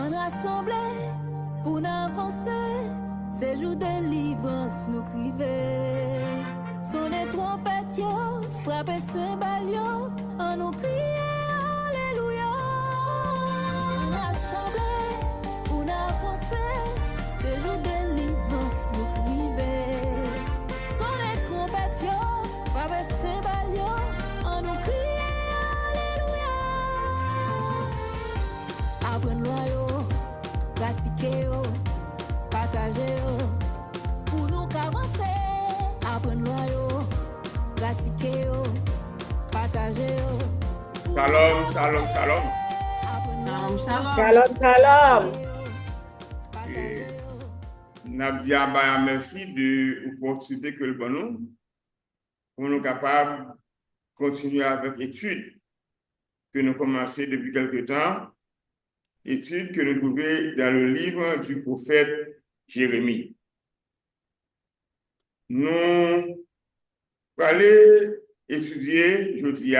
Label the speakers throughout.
Speaker 1: On rassemblé pour avancer, ces jours de délivrance nous criver. Sonner trompette yo, frapper cymbale yo, on nous crier alléluia. On rassemblé pour avancer, ces jours de délivrance nous criver. Sonner trompette yo, frapper cymbale yo, on nous crier alléluia. Apprendre loi yo, pratiquer yo, partager yo, pour nous avancer. Apprendre loi yo, pratiquer yo, partager yo.
Speaker 2: Shalom, shalom, shalom.
Speaker 3: Shalom, shalom.
Speaker 2: Nabdia Baya, merci de l'opportunité que le bon nous pour nous capables de continuer avec l'étude que nous commençons depuis quelque temps, étude que nous trouvons dans le livre du prophète Jérémie. Nous allons étudier aujourd'hui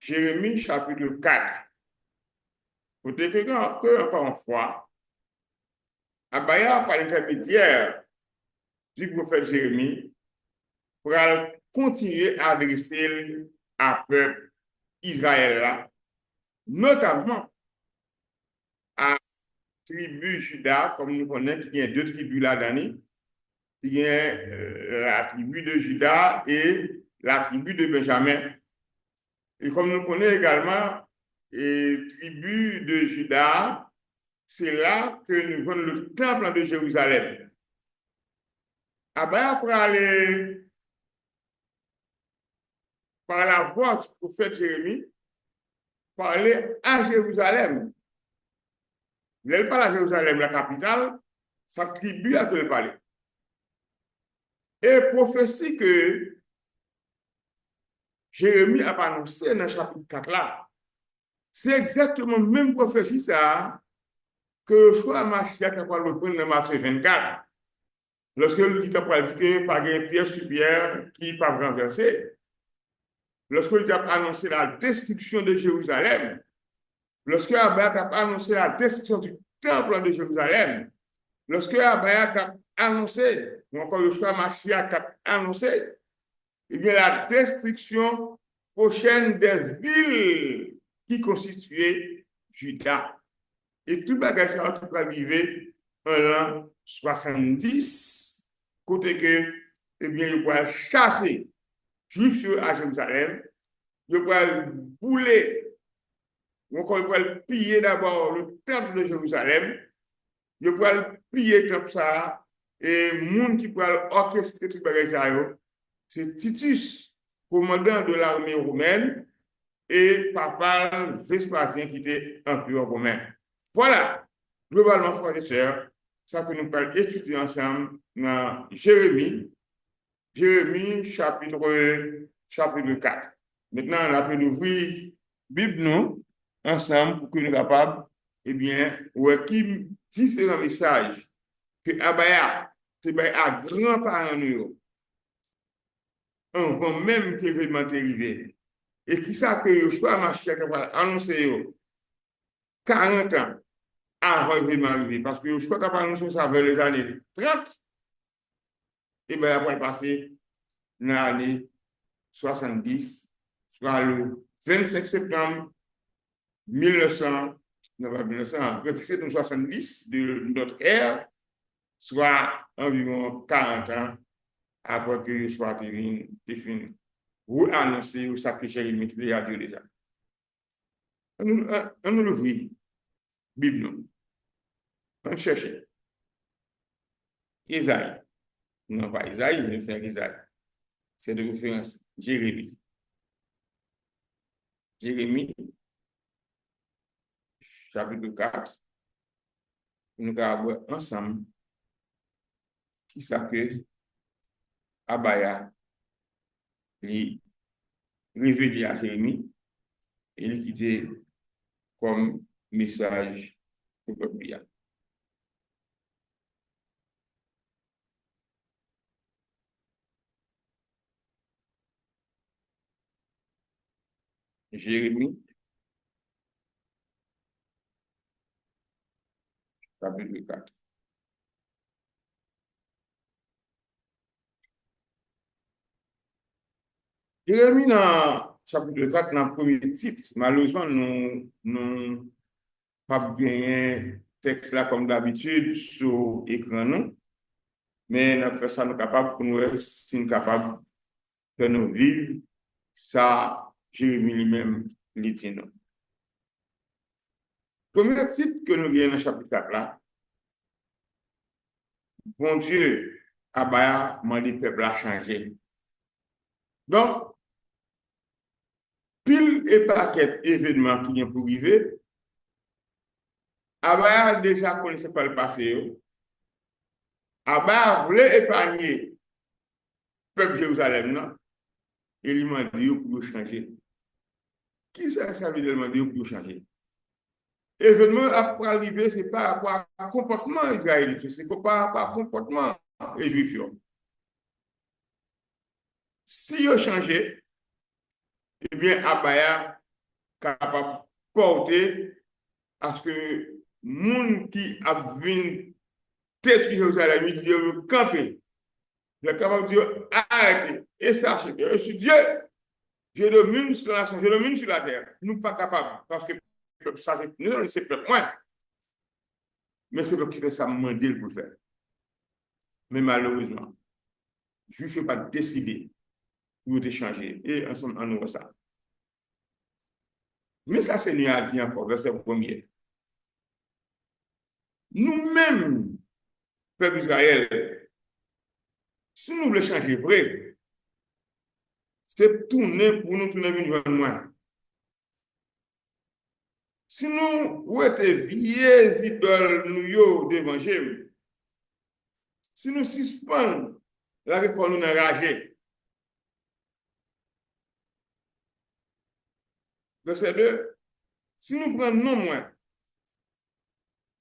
Speaker 2: Jérémie chapitre 4. Pour dire que encore une fois, Abaya, par l'intermédiaire du prophète Jérémie, pour continuer à adresser à peuple Israël là, notamment à la tribu Juda, comme nous connaissons, qu'il y a deux tribus là-dedans, il y a la tribu de Juda et la tribu de Benjamin. Et comme nous connaissons également, la tribu de Juda, c'est là que nous voyons le temple de Jérusalem. Après aller par la voix du prophète Jérémie, parler à Jérusalem. Il parle à Jérusalem, la capitale, sa tribu a que parler. Et prophétie que Jérémie a annoncé dans le chapitre 4 là, c'est exactement la même prophétie ça que soit Mashiach a parlé dans le Matthieu 24. Lorsque le dit que par pierre sur pierre qui pas renversé, lorsque il a annoncé la destruction de Jérusalem, lorsque Abaya a annoncé la destruction du temple de Jérusalem, lorsque Abaya a annoncé, ou encore le soir Mashiach a annoncé, eh bien la destruction prochaine des villes qui constituaient Juda. Et tout bagage ça va arriver en l'an 70, côté que, eh bien, il va chasser Juifs à Jérusalem, il va bouler, encore il va piller d'abord le temple de Jérusalem, il va piller le temple ça, et le monde qui va orchestrer tout bagage ça, c'est Titus, commandant de l'armée romaine, et Papa Vespasien qui était empereur romain. Voilà, globalement, frères et sœurs, ça que nous allons étudier ensemble dans Jérémie chapitre 4. Maintenant, on a pu ouvrir la Bible nous, ensemble pour que nous soyons capables, eh bien, qui différents messages que Abaya, c'est à grands-parents nous, avant même que l'événement est arrivé. Et qui ça que Yoshua Mashiach a annoncé 40 ans avant l'événement arrivé. Parce que Yoshua a annoncé ça vers les années 30. Et bien après le passé, dans l'année 70, soit le 25 septembre 1900, 70 de notre ère, soit environ 40 ans après que Yoshua ait fini. Ou annoncer ou ça que Jérémie a dit déjà. On nous l'ouvre, Bible. On cherche. Isaïe. Non, pas Isaïe, le frère Isaïe. C'est de référence Jérémie. Jérémie, chapitre 4. Nous allons voir ensemble qui ça que Abaya lui révélé à Jérémie et il quitté comme message pour le peuple. Jérémie, chapitre 4. Jérémie, dans chapitre 4, dans le premier titre, malheureusement, nous pas gagné texte là comme d'habitude sur l'écran, non? Mais nous fait ça, nous capables pour nous, si nous capables de nous vivre, ça, Jérémie lui-même, lui dit non. Premier titre que nous avons dans le chapitre 4 là, bon Dieu, Abaya m'a dit peuple a changé. Donc, pile et paquet événements qui viennent pour arriver, Abaya déjà connaissait pas le passé. Abaya voulait épargner le peuple de Jérusalem, non? Et il m'a dit pour changer. Qui ça veut dire demander pour changer? Événement après arriver, ce n'est pas par rapport à comportement israélite, c'est par rapport à comportement juif. Si vous changez, eh bien, Abaya capable de porter à ce que les gens qui a vu tête de Jérusalem, ils disent camper. Il est capable de dire arrêtez et sachez que je suis Dieu. Je domine sur la nation, je domine sur la terre. Nous ne sommes pas capables parce que ça, c'est peuple moins. Mais c'est le qui fait ça demander pour le faire. Mais malheureusement, je ne suis pas décidé pour changer. Et ensemble, on nous voit ça. Mais ça, c'est nous a dit encore, verset 1er. Nous-mêmes, peuple Israël, si nous voulons changer vrai, c'est tourner pour nous tourner une moins. Si nous étions vieilles idoles nous d'évangile, si nous suspendons la récolte nous enragée, verset 2, si nous prenons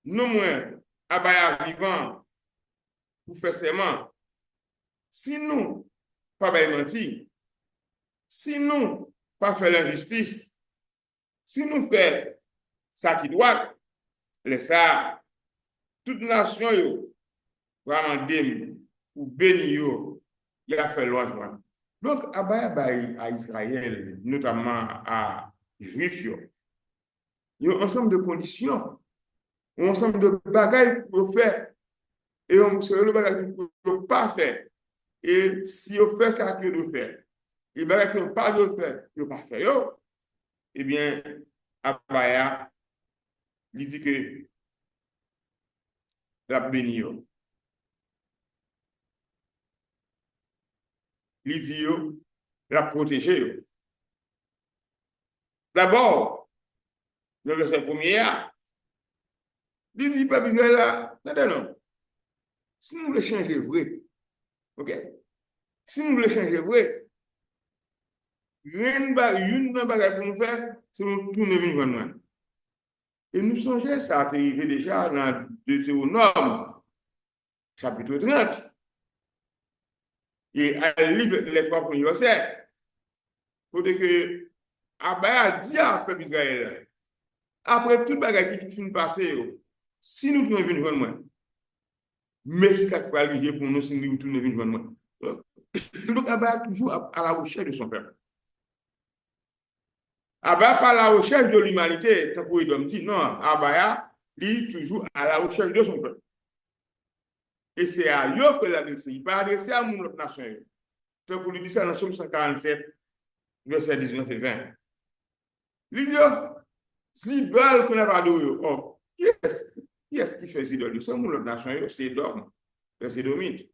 Speaker 2: non moins, Abaya vivant pour faire serment, si nous pas mentir, si nous pas faire l'injustice, si nous faisons ça qui doit, les ça, toute nation, vraiment ou béni, il a fait logement. Donc, Abaya à Israël, notamment à Juifs, il y a un ensemble de conditions, un ensemble de bagages pour faire, et on se le bagage pour ne pas faire. Et si on fait ça que nous faire, et bagages qu'on pas de faire, on ne pas faire, eh bien, Abaya, il dit que la béni, il dit la protéger. D'abord, le verset premier, il dit pas besoin là, non. Si nous voulons changer vrai, ok? Si nous voulons changer vrai, rien de bagage pour nous faire, c'est nous tourner vers nous. Et nous songeons, ça a arrivé déjà dans Deutéronome, chapitre 30. Et à livre les 3 premiers versets, pour dire que Abaya dit à peuple Israël, après tout bagage qui finit passer, si nous tournons vers nous, mais ça peut arriver pour nous si nous tournons vers nous. Donc, Abaya toujours à la recherche de son peuple. Abaya pas à la recherche de l'humanité, tant qu'il dit non, Abaya est toujours à la recherche de son peuple. Et c'est à eux que l'adresse, il pas adressé à mon autre nation. Donc, vous lui dites ça dans Somme 147, verset 19 et 20. L'idiot, Zidol qu'on n'a pas d'eau. Oh, qui est-ce qui fait Zidol? C'est mon autre nation, c'est Edom, c'est Domite.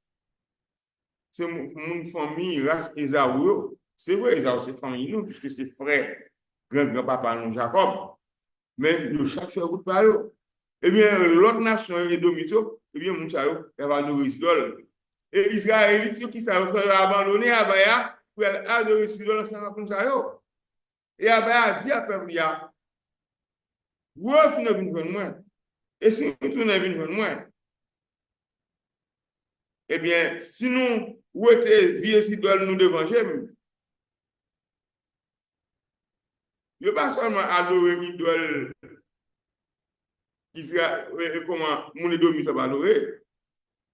Speaker 2: C'est mon famille, race Esaou. C'est vrai, Esaou, c'est famille, nous, puisque c'est frère, grand-papa, nous, Jacob. Mais nous, chaque fois, route par eux. Eh bien, l'autre nation, Edomite, eh bien, mon charo, elle va adorer Zidol. Et Israélites qui s'est abandonné à Abaya pour adorer Zidol ensemble comme ça. Et Abaya dit à peuple, retournez venir moi. Et si vous retournez venir moi, eh bien, si nous étions vieux Zidol nous devons, ne pas seulement adorer l'idole Israël, comment mon domi ça va adorer.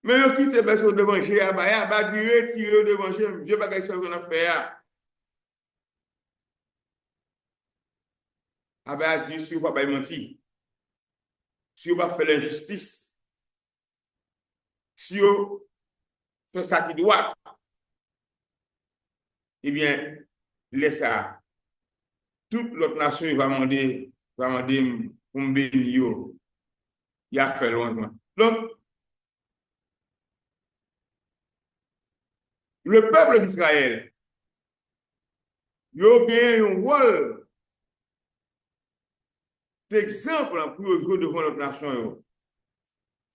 Speaker 2: Mais yo quitte personne devant chez Abaya, ba di retirer devant chez vieux bagay ça qu'on a fait. Abaya dit si vous pas menti, si vous pas fait l'injustice, si vous fait ça qui doit, eh bien, laisse ça. Toute l'autre nation va demander pour me bénir. Il a fait loin. Donc, le peuple d'Israël, il a bien un rôle d'exemple pour jouer devant notre nation.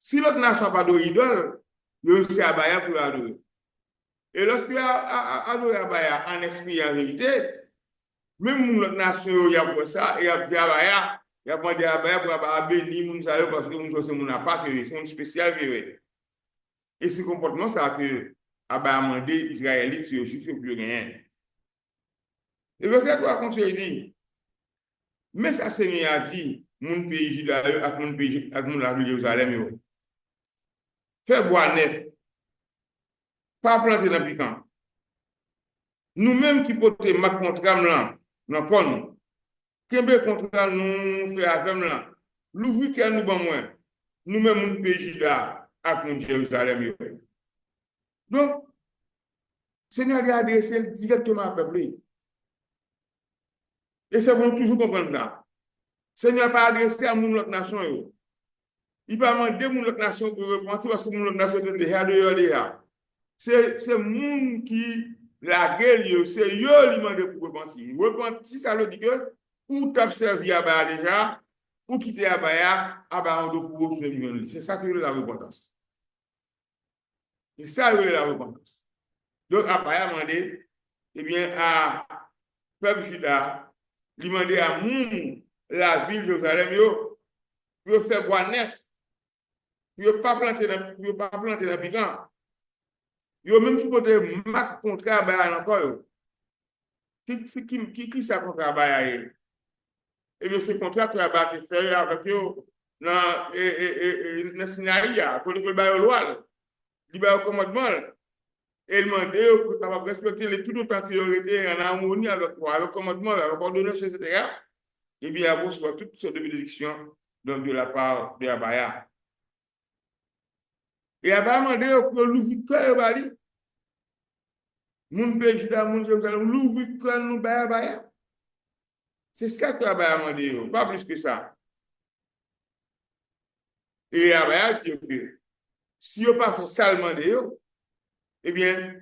Speaker 2: Si notre nation n'a pas d'idole, il y a aussi Abaya pour adorer. Et lorsqu'il y a adoré Abaya en esprit et en vérité, même notre nation, il y a pour ça, il y a dit Abaya, il y a demandé Abaya pour Abaya bénir moun sa yo parce que moun c'est moun n'a pas que c'est un spécial que et ce comportement ça que Abaya a demandé Israélites sur juifs plus rien. Le verset 3 continue dit mais ça Seigneur a dit mon pays Juda avec mon pays avec mon la Jérusalem yo. Fais bois neuf, pas planter dans piquant. Nous-mêmes qui portons ma contrat là, dans pon, kembe contrat nous fait avec là. L'ouvrir qu'elle nous ban moins. Nous-mêmes mon pays Juda avec mon Jérusalem yo. Donc Seigneur a adressé directement à peuple. Et c'est bon toujours comprendre ça. Seigneur pas adressé à mon autre nation yo. Il va demander mon autre nation pour repentir parce que mon autre nation est déjà. C'est moun qui la gueule, c'est yo qui demande pour repentir. Repentir, ça veut dire que ou t'observer Abaya déjà, ou quitter Abaya, Abaya on doit pour c'est ça que la repentance. C'est ça que la repentance. Donc Abaya a demandé, eh bien, à peuple Juda, il a demandé à moun la ville de Jérusalem, pour faire bois neuf, pour pas planter dans piquant. Yo même qui peut marque contrat Abaya encore. Qui ça contrat Abaya? Et bien c'est contrat que Abaya fait avec eux dans le Sinaï, pour le bail loi, le bail au commandement. Et il demandait pour capable respecter tout le temps qu'ils ont été en harmonie avec moi, le commandement, avec l'ordonnance, etc. Et bien à recevoir toutes sortes de bénédictions de la part de Abaya. Et Abaya demandé pour l'ouvrir cœur Bali. Moun pays Juda, moun Jérusalem, l'ouvrir cœur nous Abaya. C'est ça que Abaya a demandé, pas plus que ça. Et Abaya dit que si on pas fait ça demandé, eh bien,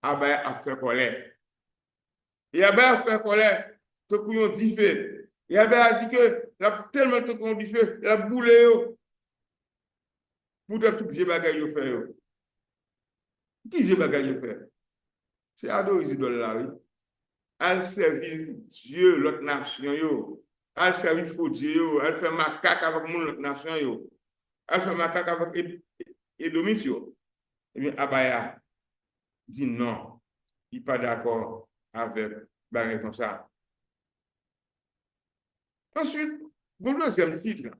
Speaker 2: Abaya a fait colère. Et Abaya a fait colère, tout le monde dit fait. Et Abaya a dit que tellement tout le monde dit fait, la boule, pour tout j'ai bagay fait. Qui j'ai bagay fait? C'est adorer les idoles là, oui. Elle servir Dieu, l'autre nation, yo. Elle servir faux Dieu, elle fait macaque avec mon l'autre nation, yo. Elle fait macaque avec Édomite, yo. Eh bien, Abaya dit non, il n'est pas d'accord avec bagay comme ça. Ensuite, bon deuxième titre,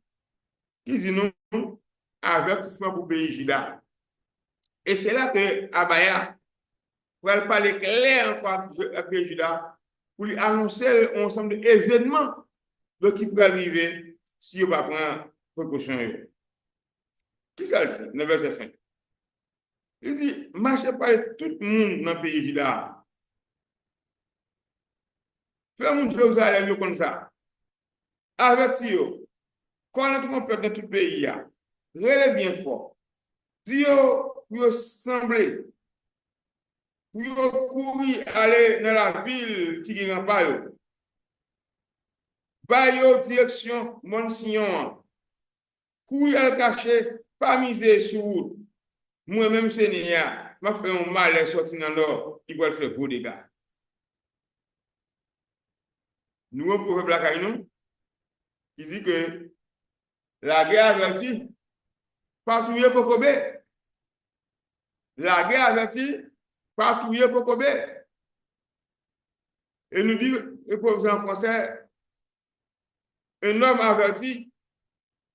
Speaker 2: qui dit non, avertissement pour pays Juda. Et c'est là que Abaya pour parler clair encore avec Juda, pour lui annoncer un ensemble d'événements qui pourraient arriver si on va prendre précaution. Qui ça le dit? Le verset 5. Il dit, marchez par tout le monde dans le pays Juda. Fais mon Jérusalem comme ça. Avertis-vous. Quand on peut dans tout le pays, relève bien fort. Dis-vous, vous semblez. Pour courir aller dans la ville qui est en bas. Bayo direction Monsignor. Courir à cacher, pas miser sur route. Moi-même, Seigneur, m'a fait un mal sorti dans l'or, il va faire gros dégâts. Nous, on peut faire nous, il dit que la guerre avertit, patrouiller Kokobé. La guerre avertit, patrouiller Kokobé. Et nous dit, et pour en français, un homme averti,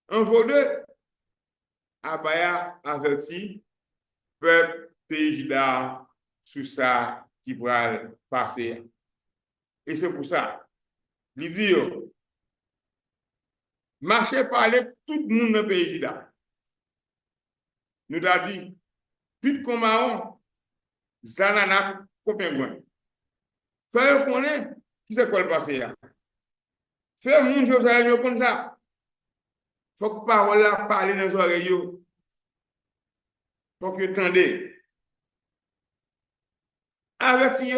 Speaker 2: En vaudeux, Abaya averti peuple pays Juda sur ça qui va passer. Et c'est pour ça, il dit, marchez parler tout le monde dans le pays Juda. Nous avons dit, tout comme Zanana, Copengouin. Fais connaître qui c'est quoi le passé là. Fais mon Josué comme ça. Faut que parole là parler dans les oreilles. Faut que tendez. Avertis.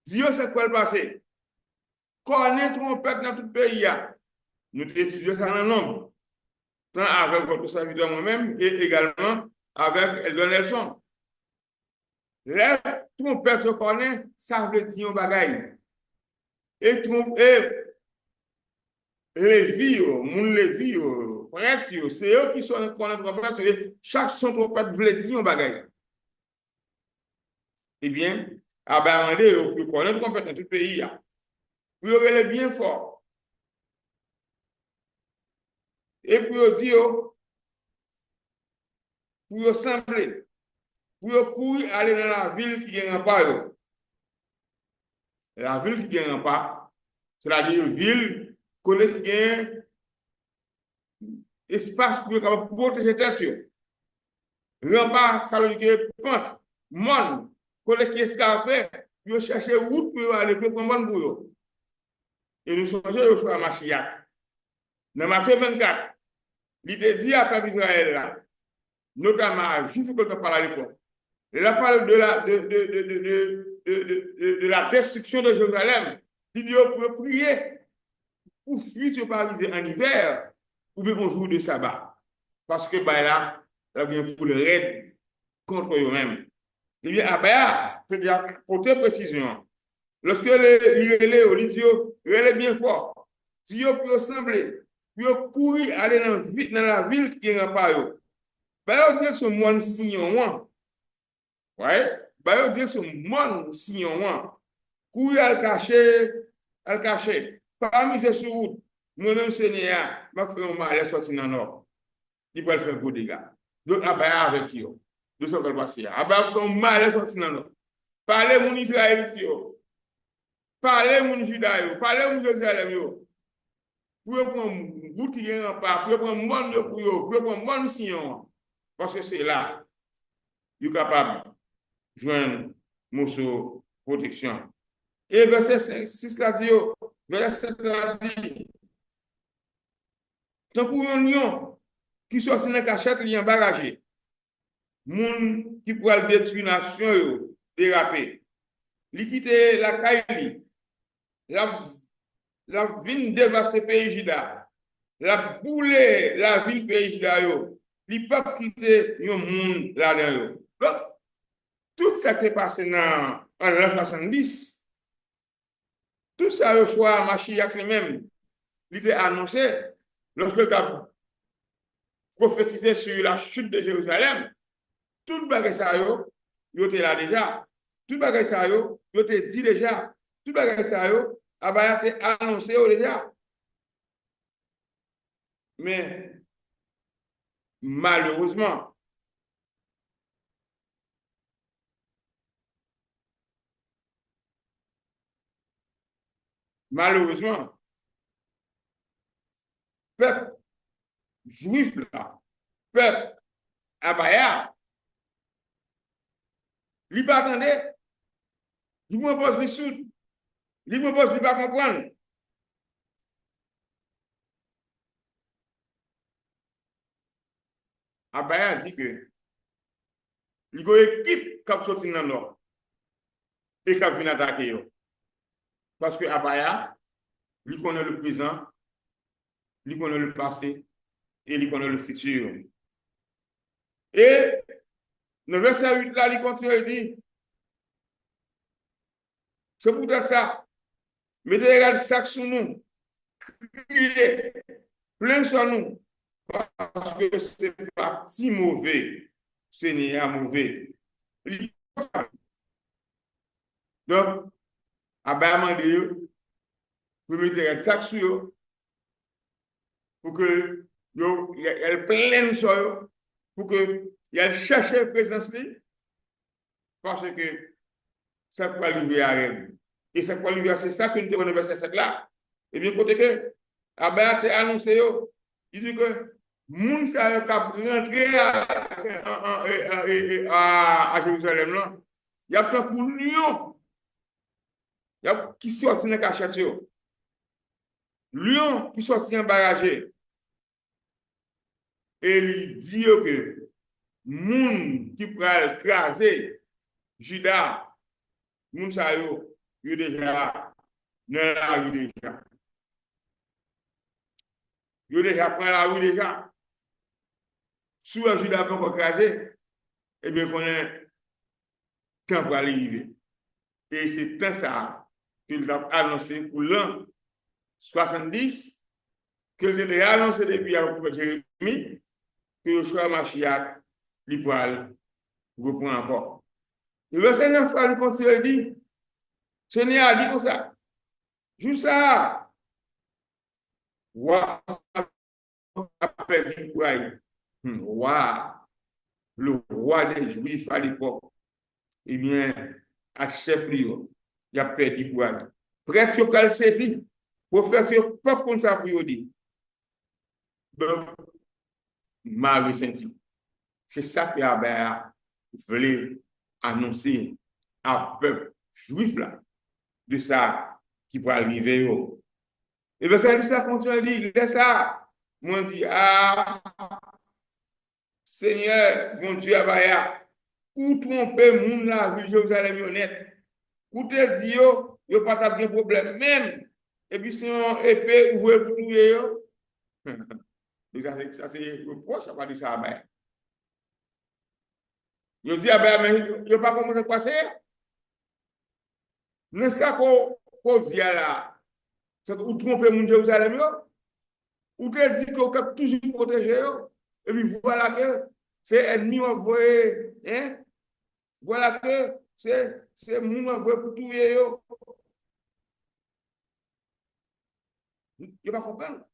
Speaker 2: Dis c'est quoi le passé. Connaître trompette dans tout le pays. Nous étudions ça dans l'homme. Tant avec votre serviteur moi-même et également avec Eldon Nelson. Les trompettes se connaissent, ça veut dire un bagaille. Et les vies, moun les vies, prêtres, c'est eux qui sont connaissent trompette, chaque son trompette veut dire un bagaille. Eh bien, à Bamandé, vous connaissez trompette dans tout le pays. Vous aurez bien fort. Et puis, vous dire, pour sembler, pour courir aller dans la ville qui est en pas. La ville qui est en pas, c'est-à-dire ville qui a espace pour protéger tête. Rempart, ça veut dire pente, monde, qui escarpé, ils chercher route pour aller pour prendre pour eux. Et nous sommes sur la Machiac. Dans Matthieu 24, l'idée dit à peuple Israël là, notamment, juste que tu parles à l'époque, il a parlé de la destruction de Jérusalem. Il dit pour prier pour fuir ce Paris en hiver ou bien un jour de sabbat. Parce que là, ça vient pour le raid contre eux-mêmes. Eh bien, c'est-à-dire, pour toute précision, lorsque les bien fort, si vous pouvez sembler, vous courir aller dans la ville qui est en pas, vous dire que ce monde signon, ouais, vous dire que ce monde signon, courir à le cacher, parmi ces routes, nous-mêmes, Seigneur, je vais faire un mal sortir dans le nord. Il peut faire beaucoup de dégâts. Donc, avec eux. De ce qu'elle passe. Abaya fait un mal sortir dans le nord. Parlez mon Israël, parlez mon Juda, parlez mon Jérusalem. Pour prendre boutique en pas, pour prendre monde pour eux, pour prendre monde signon. Parce que c'est là, vous êtes capable de joindre mon protection. Et verset 6 là dit, verset 7 là dit, tant pour un lion qui sortit dans la cachette, il y a barragé. Moun qui pourra détruire la nation, déraper. Li quitte la caille, la ville dévaste pays Juda, la boule la ville pays Juda, li pas quitter yon monde là-dedans. Donc, tout ça qui est passé en 1970, tout ça, le fois, Machiac lui-même, il était annoncé lorsque il a prophétisé sur la chute de Jérusalem. Tout le bagage ça yo était là déjà. Tout le bagage ça yo était dit déjà. Tout le bagage ça yo Abaya été annoncé déjà. Mais malheureusement, peuple juif là, peuple Abaya, il pas attendait, il me pose les sous, il me pose, il pas comprendre. Abaya dit que il y a une équipe qui a sorti dans le nord et qui a venu attaquer. Parce que Abaya, il connaît le présent, il connaît le passé et il connaît le futur. Et le verset 8 là, il continue et dit, c'est pour dire ça, mettez les sacs sur nous, criez, plein sur nous, parce que c'est pas si mauvais, Seigneur mauvais. Donc, Abaya m'a dit, vous mettez les sacs sur eux, pour que il y a plein de choses pour que il y a chercher présence parce que ça peut arriver à règle. Et ça peut arriver, c'est ça que nous devons verset 7 là. Et bien, côté que, Abba a annoncé, il dit que moun sa yo kap rentre à Jérusalem là, il y a plein de lion, il y a qui sorti dans cachette yo. Lion qui sorti en barrage. Et il dit que moun qui pral craser Juda, moun sa yo déjà dans la rue déjà. Yo déjà prend la rue déjà. Si un Juda pas encore crasé, eh bien qu'on est temps pour arriver. Et c'est tant ça qu'il a annoncé pour l'an 70, qu'il a déjà annoncé depuis à prophète Jérémie, que Yoshua Mashiach, il pourra reprendre encore. Le verset 9, il continue à dire, Seigneur a dit comme ça, juste ça, roi, après dit, roi, le roi des Juifs à l'époque, eh bien, à chef Lyon, il a perdu courage. Presque il a saisi pour faire ce peuple comme ça pour dire. Donc, m'a ressenti. C'est ça que Abba voulait annoncer à peuple juif là, de ça qui va arriver. Et bien, ça continue à dire, laisse ça. Moi, je dis, ah, Seigneur, mon Dieu, Abba, où tromper moun la ville Jérusalem honnête. Où te dit yo pas de problème même. Et puis si on épée ouvre pour tout yo. Ça c'est reproche, ça pas dit ça Abba. Yo dit Abba mais yo pas comment ça passer. Mais ça qu'on dit là. C'est que où tromper moun Jérusalem yo. Où te dit qu'on peut toujours protéger yo. Et puis voilà que c'est ennemi envoyé hein. Voilà que c'est moun envoyé pour tout yo. Je ne pas comprendre.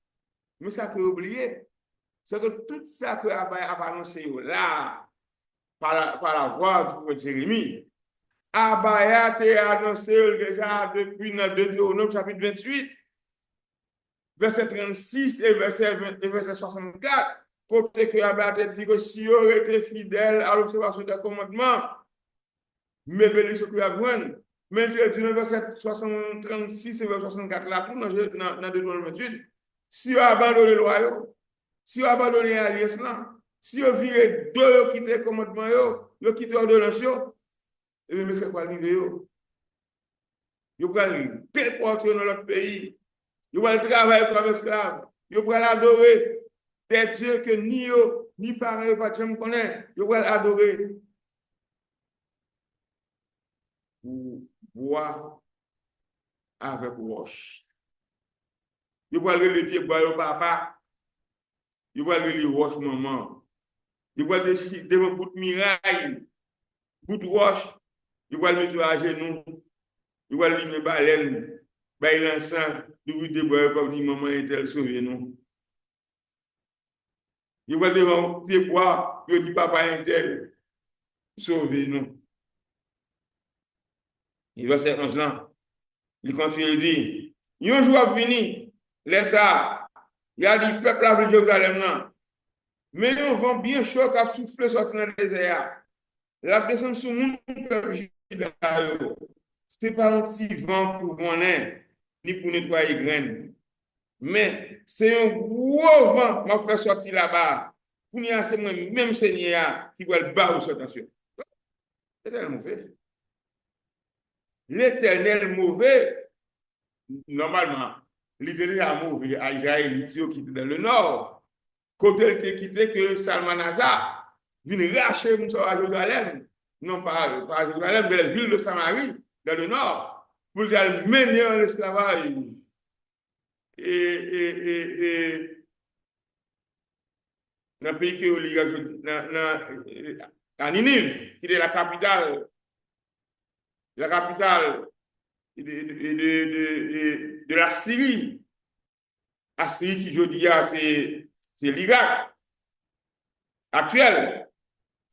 Speaker 2: Mais ça que oublié, c'est que tout ça que Abba a annoncé là, par la voix du prophète Jérémie, Abba a annoncé déjà depuis dans Deutéronome chapitre 28, verset 36 et verset 64, côté que Abba a dit que si on était fidèle à l'observation des commandements, mais bénédiction que vous mais il dit dans verset 36 et verset 64 là, tout dans Deutéronome 28, si on abandonne le loi, si on abandonne l'alliance là, si on vire deux, quitte le commandement, on quitte l'ordonnance, et bien, c'est quoi arriver? Vous allez déporter dans notre pays, vous allez travailler comme esclave, vous allez adorer des dieux que ni eux, ni parents, pas de connaissent, vous allez adorer. Bois avec roche. Vous allez les pieds bois au papa, vous allez les roches maman, vous allez devant bout de miraille, bout de roche, vous allez mettre à genoux, vous allez mettre baleine, bail l'encens, vous déboire comme dit maman est elle sauver nous. Vous allez devant pieds bois, vous dit papa est elle sauver nous. Il va faire 11 ans. Il continue à dire, un jour à venir, laisse ça, il y a des peuples à Jérusalem là. Mais on vent bien chaud qui a soufflé sorti dans le désert. La descente sur nous, c'est pas un petit vent pour venir, ni pour nettoyer les graines. Mais c'est un gros vent qui m'a fait sortir là-bas. Pour nous, c'est même Seigneur qui va le bas aux attention. C'est tellement mauvais. L'Éternel mauvais, normalement, l'Éternel mauvais à Israël, qui était dans le nord, côté qui quitté que Salmanazar vient racheter à Jérusalem, non pas à Jérusalem, mais la ville de Samarie, dans le nord, pour le mener en esclavage. Et dans le pays qui est à Ninive, qui est la capitale de la Syrie. Assyrie qui je dis c'est l'Irak actuel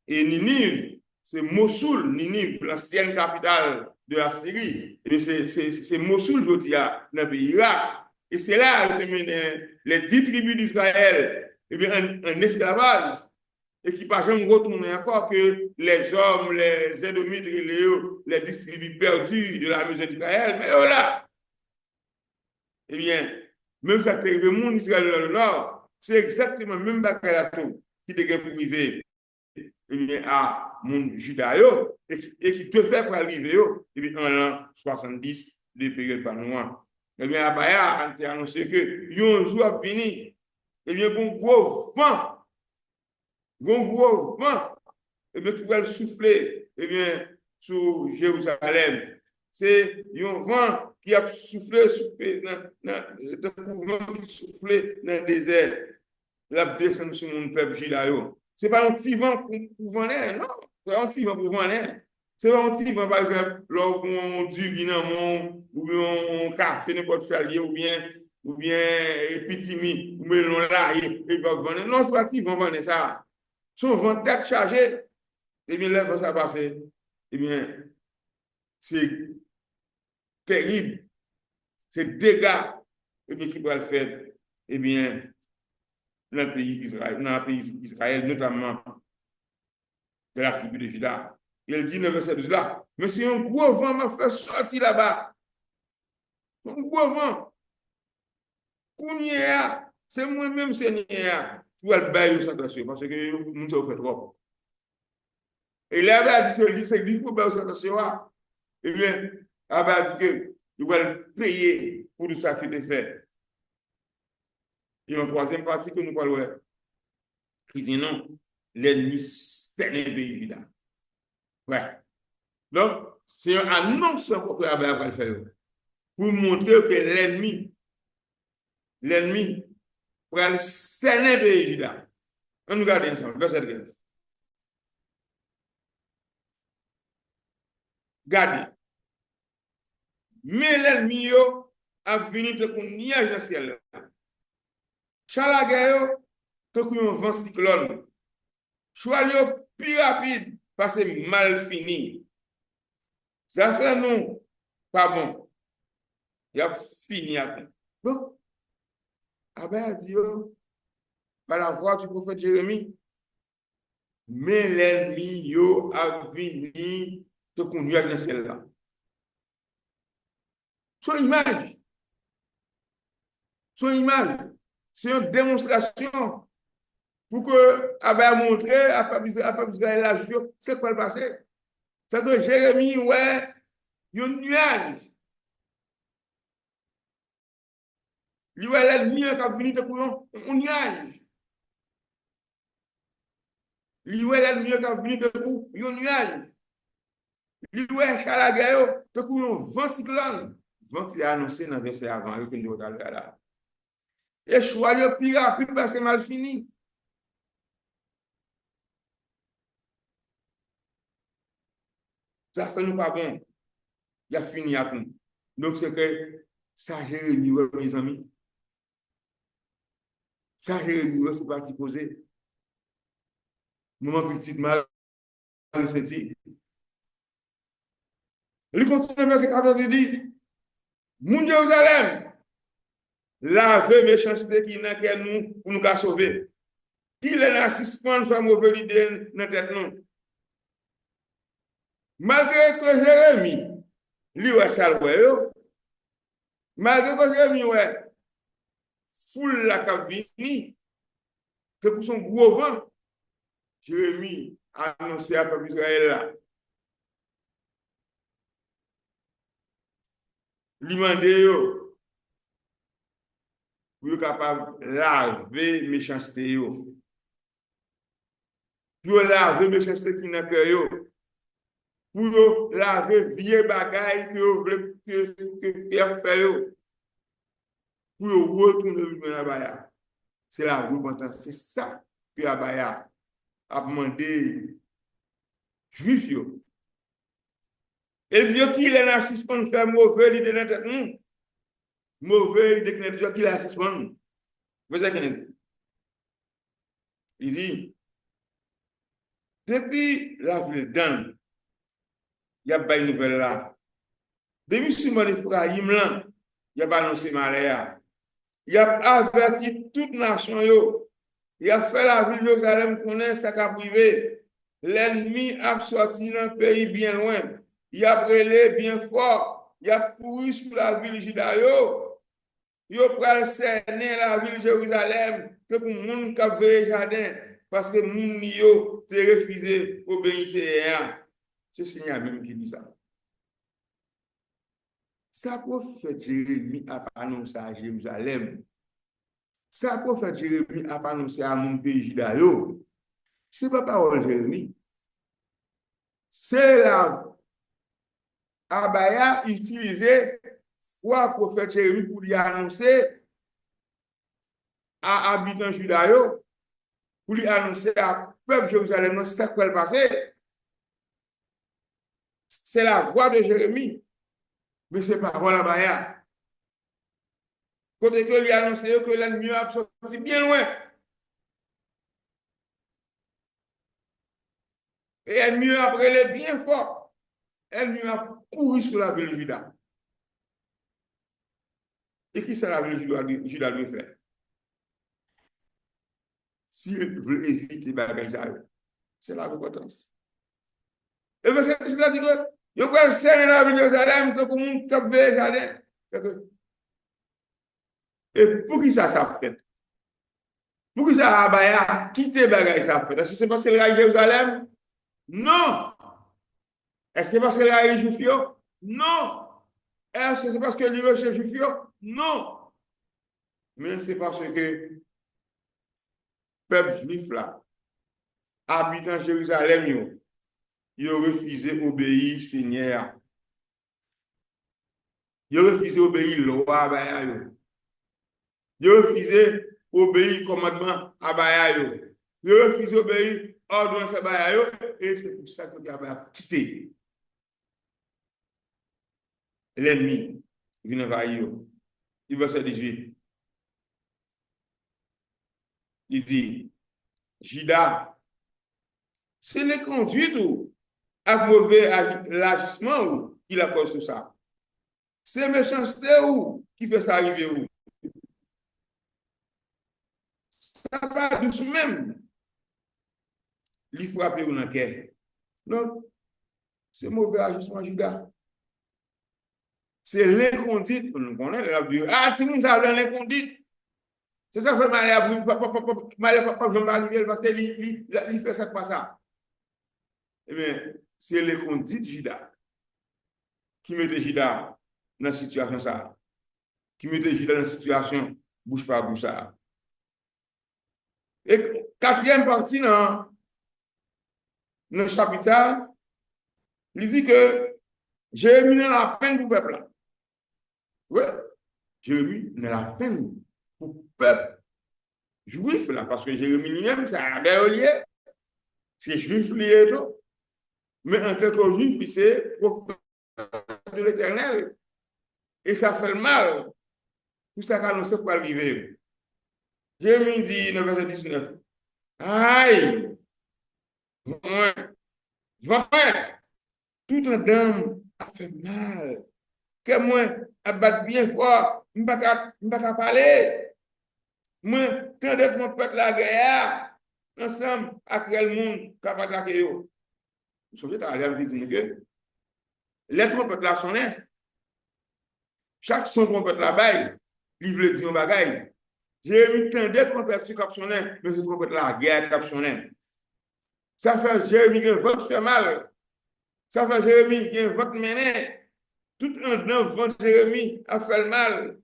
Speaker 2: et Ninive c'est Mossoul, Ninive l'ancienne capitale de la Syrie et c'est Mossoul je dis dans le pays Irak et c'est là que les 10 tribus d'Israël et bien un esclavage et qui pas jamais retourner encore que les hommes, les Édomites, les distribus perdus de la maison d'Israël, mais là, eh bien, même ça qui arrive mon Israël dans le nord, c'est exactement le même bagage qui était pour arriver eh bien, à mon Juda et qui te fait pour arriver eh bien, en l'an 70 de période panois. Eh bien, Abaya a annoncé que un jour a fini, eh bien, un gros vent, eh bien, qui va souffler eh bien, sur Jérusalem. C'est un vent qui a soufflé, vent qui soufflé dans le désert. La descend sur mon peuple judaïo. Ce n'est pas un petit vent pour vendre, non. C'est un petit vent pour vendre. C'est pas un petit vent, par exemple, lorsqu'on du ou bien on café, n'importe quoi, ou bien pitimi, ou bien là, et va vendre. Non, ce n'est pas un petit vent vendre ça. Son vent tête chargée, eh bien, là, ça va passer. Eh bien, c'est terrible. C'est dégâts, eh bien, qui va le faire. Eh bien, dans le pays d'Israël, notamment de la tribu de Juda. Il dit dans le verset 12 là, mais c'est un gros vent m'a fait sortir là-bas. Un gros vent. C'est moi-même, Seigneur, qui va le bailler au attention parce que nous avons fait trop. Et là, il dit que c'est lui qui va bailler au attention. Eh bien, il dit que il va le payer pour tout ça qu'il a fait. Et en troisième partie que nous parlons, il dit non, l'ennemi, c'est un pays Juda. Ouais. Donc, c'est un annonce que Abraham va faire pour montrer que l'ennemi, pour aller saigner le pays Juda. On nous regarde ensemble, verset 15. Regardez. Mais l'ennemi a venu te qu'on niage dans le ciel. Chalagayo, te qu'on vent cyclone. Choix plus rapide parce que mal fini. Ça fait non, pas bon. Il a fini après. Donc, Abraham a dit, par la voix du prophète Jérémie, mais l'ennemi a venu te conduire dans celle-là. Son image, c'est une démonstration pour que Abraham montre à Peuple Israël la joie, c'est quoi le passé. C'est que Jérémie, ouais, il y a un nuage. Lui, l'ennemi qui a venu te conduire un nuage. Lui, l'ennemi qui a venu te conduire un nuage. Lui, Chalagayo, te conduire un vent cyclone. Vent qu'il a annoncé dans le verset avant, que nous avons là. Et choix le plus rapide parce que c'est mal fini. Ça fait nous pas bon. Il a fini à tout. Donc c'est que ça Jérémie, mes amis. Ça Jérémie, c'est parti poser. Moment petit mal ressenti. Il continue verset 14 et dit, Mon Jérusalem, lavez méchanceté qui n'a qu'à nous pour nous sauver. Qu'il est là suspendre soit mauvaise idée dans la tête nous. Malgré que Jérémie, lui, ouais, ça le malgré que Jérémie, ouais, foule la cap vini, que pour son gros vent, Jérémie a annoncé à peuple Israël là. Lui demander pour être capable de laver méchanceté pour laver méchanceté qui n'a que pour laver vieux bagaille que a fait pour retourner dans la baya. C'est la repentance. C'est ça que Abaya a demandé juif. Et dit qu'il est là suspend faire mauvais idée dans tête. Mauvais idée qu'il a suspend. Verset 15. Il dit, depuis la ville d'An, il y a pas une nouvelle là. Depuis Simon Ephraim là, il y a pas annoncé malheur. Il a averti toute nation yo. Il a fait la ville de Jérusalem connaître sa cap privé. L'ennemi a sorti dans le pays bien loin. Il a brûlé bien fort. Il a couru sur la ville de Juda yo. Yo pral cerner la ville de Jérusalem que pour moun k'ap veye jardin parce que moun yo te refusé obéir. C'est Seigneur même qui dit ça. Ça prophète Jérémie a annoncé à Jérusalem. Ça prophète Jérémie a annoncé à mon pays Juda yo. C'est pas parole Jérémie. C'est la Abaya utilisée fois prophète Jérémie pour lui annoncer à habitants Juda yo, pour lui annoncer à peuple Jérusalem ce qui va passer. C'est la voix de Jérémie, mais c'est parole Abaya. Côté que lui annoncer que l'ennemi a sorti bien loin. Et l'ennemi a brûlé bien fort. L'ennemi a couru sur la ville de Juda. Et qui c'est la ville de Juda lui faire? S'il veut éviter les bagages, c'est la repentance. Et le verset dit que il va le Seigneur la ville de Jérusalem que comme un cap vers jardin. Et pour qui ça fait? Pour qui ça a quitté bagages ça fait? Est-ce que c'est parce qu'il a Jérusalem? Non. Est-ce que c'est parce qu'il a juif? Non. Est-ce que c'est parce qu'il recherche juif? Non. Mais c'est parce que peuple juif là, habitant Jérusalem, ils ont refusé d'obéir au Seigneur. Ils ont refusé d'obéir à la loi. Ils ont refusé d'obéir au commandement à Baya. Ils ont refusé d'obéir à l'ordonnance à Baya. Et c'est pour ça que a quitté. L'ennemi vient envahir. Il va se dire, il dit, Juda, c'est les conduites ou à mauvais l'agissement ou qui la cause tout ça. C'est méchanceté ou qui fait ça arriver où. Ça va douce même. Il faut appeler une enquête. Non, c'est mauvais agissement Juda. C'est l'inconduite. Nous connaissons. Ah, si nous avons l'inconduite. C'est ça qui fait mal à vous. Pas arriver parce qu'il fait ça pas ça. Eh bien, c'est l'inconduite Juda qui met Juda dans la situation ça. Qui met Juda dans la situation bouche par bouche ça. Et quatrième partie dans le chapitre, il dit que Jérémie n'a la peine pour le peuple. Oui, Jérémie n'a la peine pour le peuple juif là, parce que Jérémie lui-même, c'est un guerrier, c'est juif lié tout. Mais en tant que juif, c'est prophète de l'Éternel. Et ça fait le mal. Tout ça qu'on ne sait pas arriver. Jérémie dit dans le verset 19, aïe, vraiment, tout un dame a fait mal. Que moi, a battu bien fort, je ne peux pas parler. Moi, quand mon peuple la guerre, ensemble, avec le monde qui a attaqué. Vous savez, tu as dit que les trompettes là sonnaient. Chaque son trompette là-bas, il veut dire un bagaille. J'ai eu tant de trompettes qui sonnaient, mais ces trompettes là, guerre qui sonnaient. Ça fait Jérémie qui vote fait mal. Ça fait Jérémie qui vote mené. Tout un d'un vote Jérémie a fait le mal.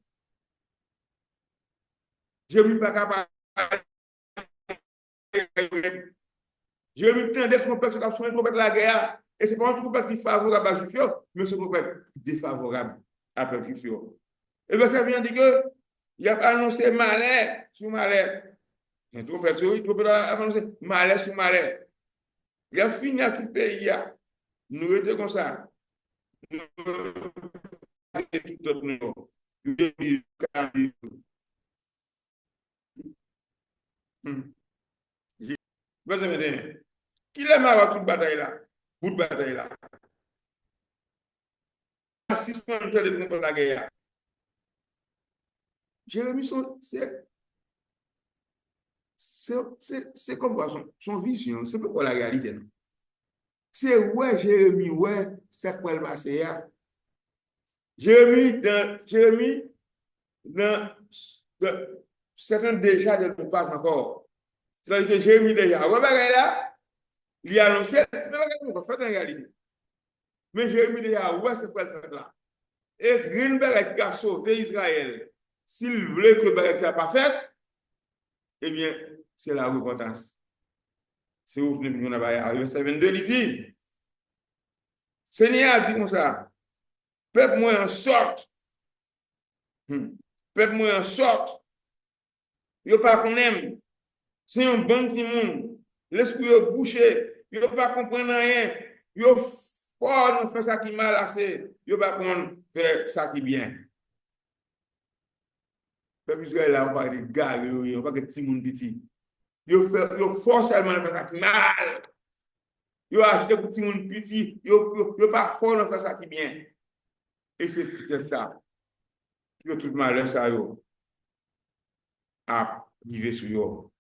Speaker 2: Jérémie pas capable. Jérémie tant de trompettes qui sonnaient, trompette la guerre. Et ce n'est pas un trompette qui est favorable à Juif, mais c'est un trompette défavorable à peuple Juif. Et bien ça vient dire que il a annoncé malheur sur malheur. Il y a un trompette, il a annoncé malheur sur malheur. Il a fini à tout le pays. Nous étions comme ça. Verset 21. Qui l'aime avoir toute bataille là? Bout de bataille là. Assistant de la guerre. Jérémie, c'est comme quoi son vision, c'est pas la réalité. Non? C'est ouais, Jérémie, ouais, c'est quoi le passé. Jérémie, c'est un déjà de ne pas encore. C'est-à-dire que Jérémie déjà, ouais, ben là, il a annoncé, mais on va faire en réalité. Mais Jérémie déjà, ouais, c'est quoi le fait là? Et rien qui a sauvé Israël, s'il voulait que Barak soit pas fait, eh bien, c'est la repentance. C'est où nous avons arrivé. Verset 22, il dit, Seigneur a dit comme ça, peuple moi en sorte, peuple moi en sorte, yo pas qu'on aime, c'est un bon petit monde, l'esprit est bouché, yo pas comprendre rien, yo fort nous fait ça qui mal assez, yo pas qu'on fait ça qui bien. Peuple Israël là, on parle de gars, on parle de petit monde petit. Yo forcément faire ça qui mal. Yo acheté pour petit monde petit, yo pas fort dans faire ça qui bien. Et c'est peut-être ça. Yo tout malheur ça yo a vivre sur yo.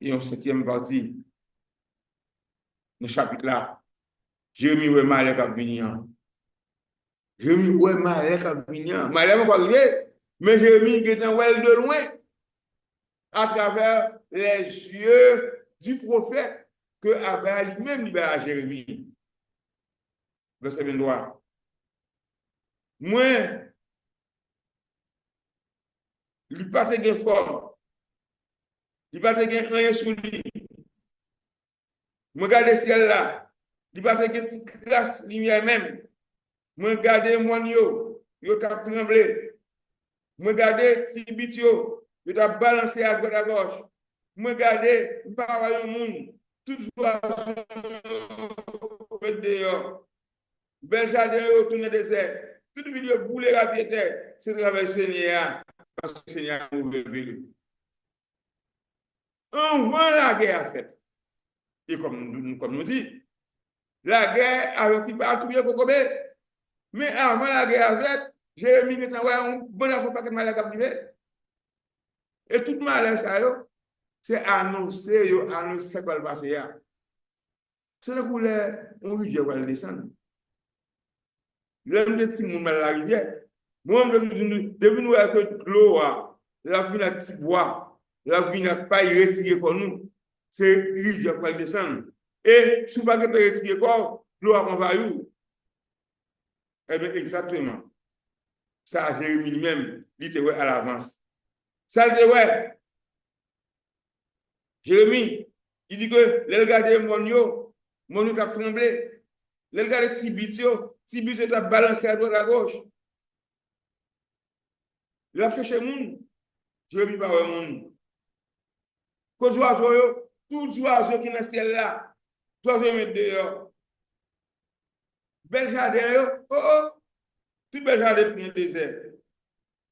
Speaker 2: Et en septième partie, dans le chapitre là, Jérémie ouais malheur qui venir. Jérémie ouais malheur qui venir. Malheur va arriver, mais Jérémie qui est en well de loin à travers les yeux du prophète que Abba lui-même libère à Jérémie. Verset 23. Moi, il n'y a pas de forme. Il n'y a pas de rien sur lui. Je regarde le ciel là. Il n'y a pas de petite crasse lumière même. Je regarde mon yo t'a tremblé. Je regarde Tibit yo t'a balancé à droite à gauche. Je regarde, je parle au monde. Tout joie dehors. Bel jardin yo tourne le désert. Toute vidéo boule rapide, c'est travers le Seigneur. Parce que le Seigneur a ouvert le on voit la guerre à fait. Et comme nous dit, la guerre avec pas tout bien Kokobé. Mais avant la guerre à fait, Jérémie était un bon affaire pas que mal captivé. Et tout mal ça c'est annoncé quoi le passer. C'est le coup on rivière va descendre. L'homme de Timon mal la rivière. Moi depuis nous que l'eau la vie na petit bois, la vie n'a pas retiré comme nous. C'est rivière qui va descendre. Et si vous ne pouvez pas retirer corps, l'eau a envahi. Eh bien, exactement. Ça, Jérémie lui-même, il était à l'avance. Ça, il était ouais. Jérémie, il dit que les regarder mon yo a tremblé. Les regarder Tibit a balancé à droite à gauche. Il a cherché moun. Jérémie pas un moun. Quand tu vois tout oiseau qui est dans le ciel là, tu vas mettre dehors. Bel jardin, tout bel jardin dans le désert.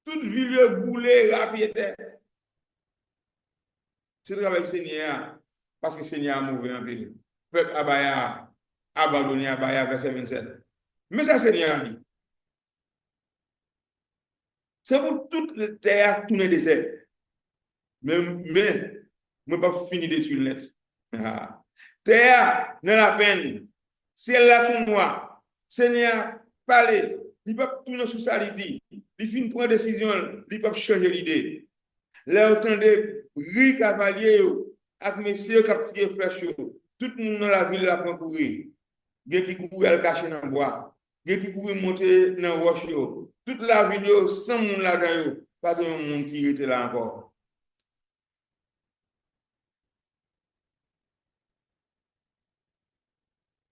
Speaker 2: Toute ville boulée, rapide. C'est le travail du Seigneur, parce que le Seigneur a mauvais en ville. Peuple Abaya, abandonné Abaya, verset 27. Mais ça, Seigneur dit. C'est pour toute la terre tourner désert. Mais, je ne pas fini de tuer net. Terre, dans la peine. Ciel là tout noir. Seigneur, parlez. Il ne peut pas tourner sous ça, il dit. Il finit prendre décision, il peut changer l'idée. Là, autant de riz cavaliers, avec messieurs qui ont tiré flèche, tout le monde dans la ville là pour courir. Il y a qui court à le cacher dans le bois. Il y a qui court monter dans le roche. Toute la ville, sans monde là-dedans, pas de monde qui était là encore.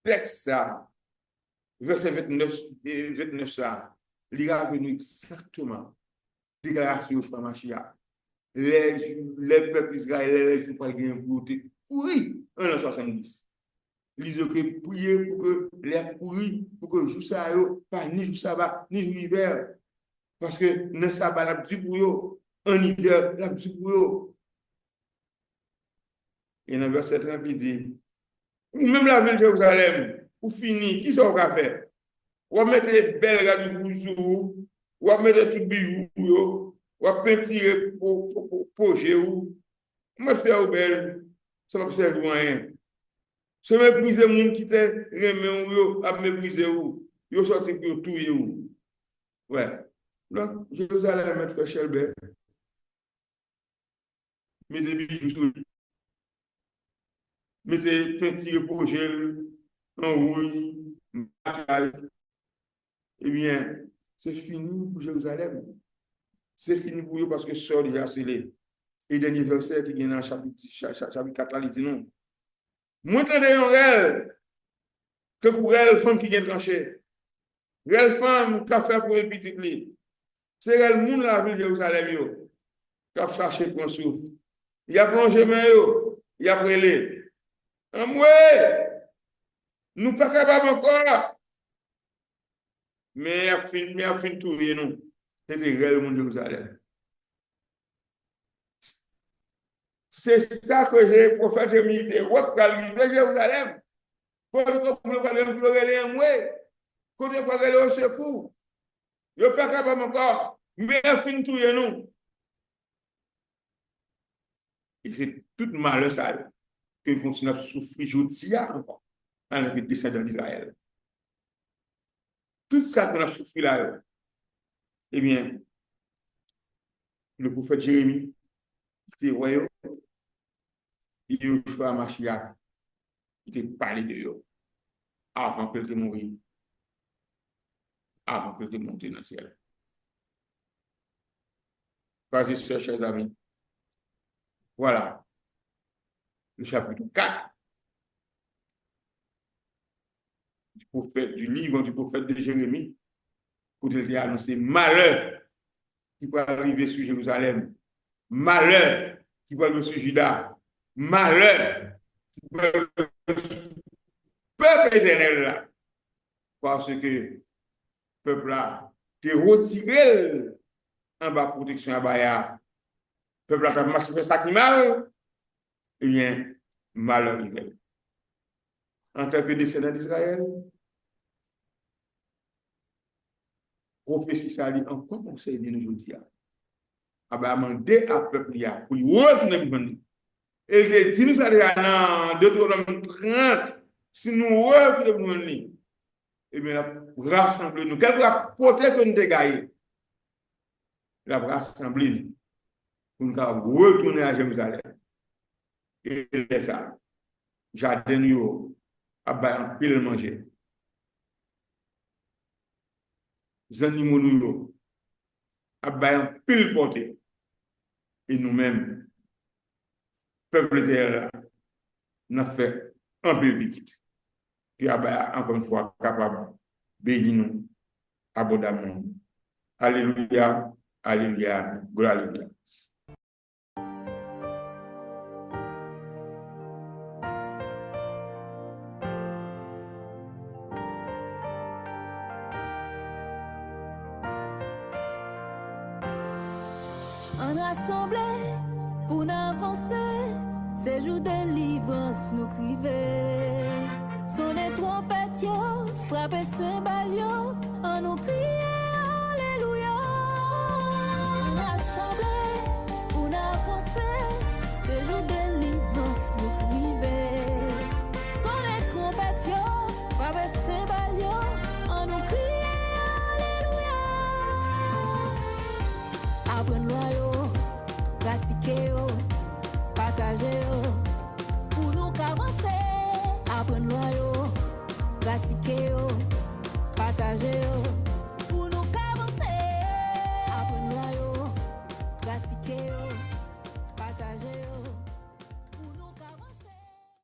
Speaker 2: Texte ça, verset 29 ça, il a venu exactement déclaration de Machia. Les peuples israéliens, les gens pas gagner pour pourri en l'an 70. Ils ont prié pour que les pourris, pour que jour ça pas ni jour sabbat, ni jour hiver. Parce que dans sabbat, la petite pour eux, en hiver, la petite pour eux. Et dans le verset 30, il dit, ou même la ville de Jérusalem, pour finir, qui ça va faire? Ou va mettre les belles rabis sur ou va mettre tout bijou, ou va peinturer pour projet ou va faire au belle, ça va servir à rien. Se mépriser moun qui te remet ou a mépriser ou, yo sorti pour tout ou. Ouais. Donc, Jérusalem est fait chelbe. Mettez bijoux sur lui. Mettez peinture projet en rouge, maquillage. Eh bien, c'est fini pour Jérusalem. C'est fini pour eux parce que sort déjà scellé. Et dernier verset qui est dans le chapitre 4, là, il dit non. Montrez un réel que pour elle, femme qui vient trancher. Réelle femme qui a fait pour les petits. C'est réel monde la ville de Jérusalem qui a cherché pour un souffle. Il a plongé main, il a brûlé. Nous ne pas capables encore. Mais il a fini tout, nous. C'était réel monde de Jérusalem. C'est ça que j'ai, prophète Jérémie, pour arriver à Jérusalem. Pour le parler en moi, pour le parler au secours. Il n'y a pas capable encore, mais il a fini tout, nous. Et c'est tout malheur ça que nous continuons à souffrir aujourd'hui encore dans les descendants d'Israël. Tout ça qu'on a souffert là, eh bien, le prophète Jérémie, il était royaume, il a choisi Mashiach, il était parlé de eux avant qu'il te mourir, avant qu'il te monte dans le ciel. Frères et sœurs, chers amis, voilà le chapitre 4 du livre du prophète de Jérémie, où il a annoncé malheur qui va arriver sur Jérusalem, malheur qui va arriver sur Juda, malheur qui va arriver sur le peuple éternel là, parce que le peuple là est retiré en bas protection à Baya. Le peuple a marché ça qui mal, eh bien, malheur arrive. En tant que descendant d'Israël, prophétie ça dit encore conseil de nous aujourd'hui. Ah ben, demandé à peuple pour lui retourner venir. Et dit nous ça dans Deutéronome 30, si nous retournons venir, eh bien, rassembler nous. Quel côté que nous dégagons, la rassembler nous pour nous retourner à Jérusalem. Et ça, jardin yo, à un pile manger. Zanimou nous à un pile porté. Et nous-mêmes, peuple de terre, nous avons fait un peu petit. Puis encore une fois, capable de bénir nous abondamment. Alléluia, alléluia, gloire, alléluia.
Speaker 1: On rassemblé pour n'avancer, c'est jour de délivrance nous criver. Sonner trompette yo, frapper cymbale yo, on nous crier alléluia. On rassemblé pour n'avancer, c'est jour de délivrance nous criver. Sonner trompette yo, frapper cymbale yo, on nous crier alléluia. Apprendre loi yo, pratiquer yo, partager yo, pour nous avancer. Apprendre loi yo, pratiquer yo, partager yo.